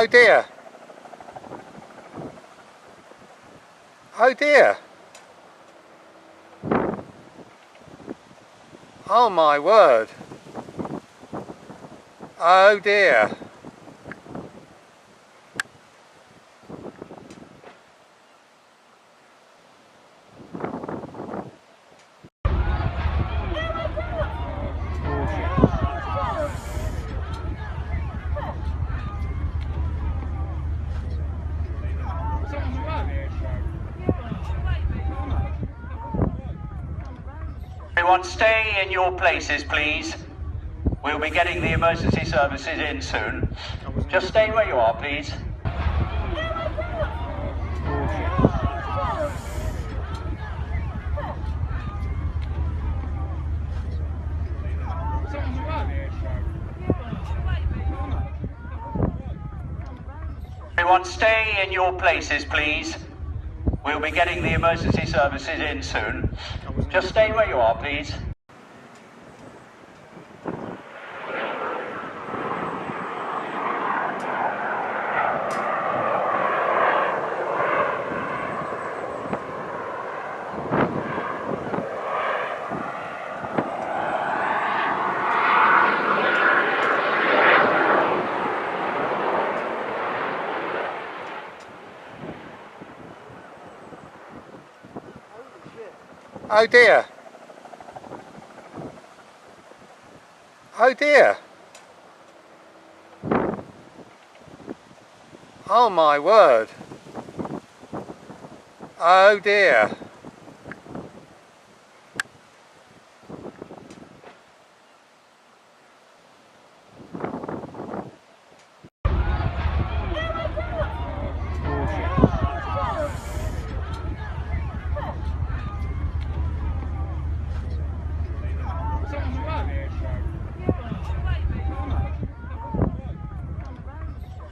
Oh dear. Oh dear. Oh my word. Oh dear. Everyone stay in your places, please. We'll be getting the emergency services in soon. Just stay where you are, please. Everyone stay in your places, please. We'll be getting the emergency services in soon. Just stay where you are, please. Oh dear. Oh dear. Oh my word. Oh dear.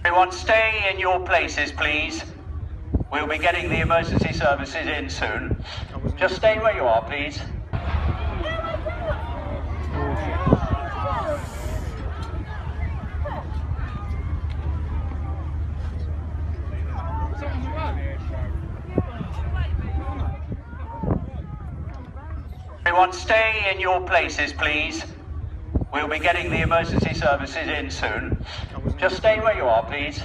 Everyone stay in your places, please. We'll be getting the emergency services in soon. Just stay where you are, please. Everyone stay in your places, please. We'll be getting the emergency services in soon. Just stay where you are, please.